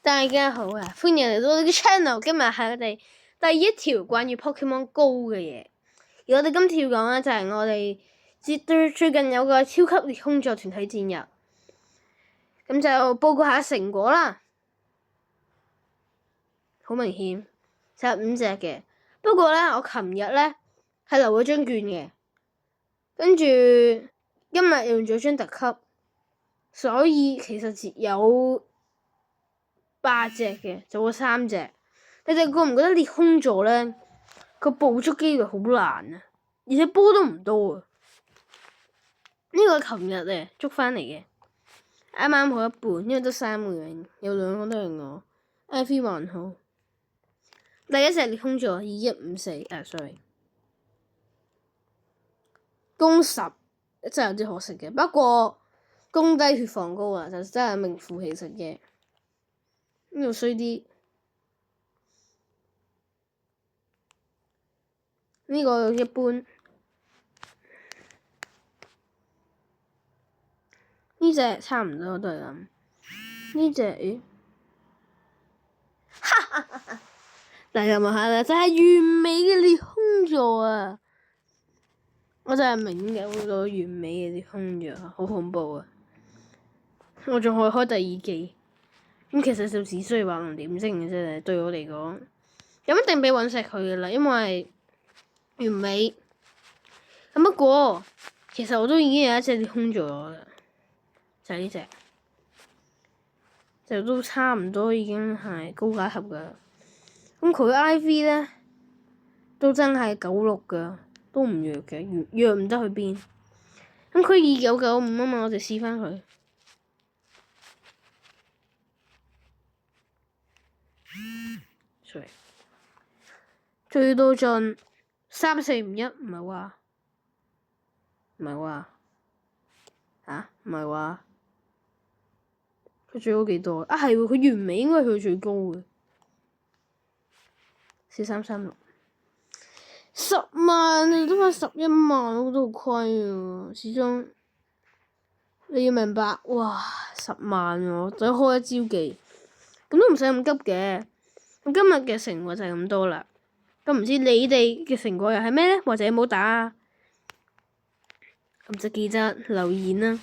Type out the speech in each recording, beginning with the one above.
大家好啊，歡迎嚟到我哋嘅 channel。今日係我哋第一條關於 Pokemon Go 嘅嘢。而我哋今次要講咧就係我哋最近有個超級裂空座團體戰日，咁就報告下成果啦。好明顯就係5隻嘅，不過咧我琴日咧係留咗張券嘅，跟住今日用咗張特級，所以其實只有8隻嘅，就嗰3隻。你哋覺唔覺得裂空座咧個捕捉機會好難啊？而且波都唔多啊！呢個琴日咧捉翻嚟嘅，啱啱好一半，因為得3個人，有2個都係我。Ivy 還好。第一隻裂空座2154，sorry，攻10真係有啲可惜嘅，不過攻低血防高啊，就真係名副其實嘅。呢度衰啲，呢個一般，呢隻差唔多都係咁。呢隻哈哈哈哈！大家望下啦，就係完美嘅裂空座啊！我真係明嘅，好多完美嘅裂空座，好恐怖啊！我仲可以開第2季。咁其實就只需要畫龍點睛嘅啫，對我嚟講，咁一定俾隕石佢嘅啦，因為完美。咁不過其實我都已經有一隻裂空座咗啦，就係呢隻，就都差唔多已經係高階級噶啦。咁佢 IV 咧都真係96噶，都唔弱嘅，弱唔得去邊。咁佢2995啊嘛，我就試翻佢。最多進3451，唔係話嚇，唔係話佢最高幾多啊？係喎，佢完美應該係佢最高嘅4336。10萬都快11萬，我覺得好虧啊！始終你要明白，哇，10萬喎，再開一招技，咁都唔使咁急嘅。咁今日嘅成果就係咁多啦。咁唔知你哋嘅成果又係咩咧？或者有冇打啊？咁就記得留言啦。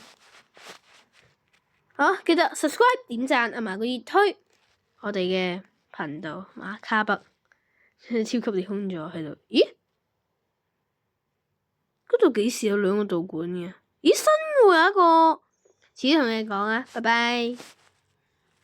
好，記得 subscribe 點讚同埋個熱推我哋嘅頻道馬卡北超級裂空座喺度。咦？嗰度幾時有2個道館嘅？咦，新喎有一個。遲啲同你講啊，拜拜。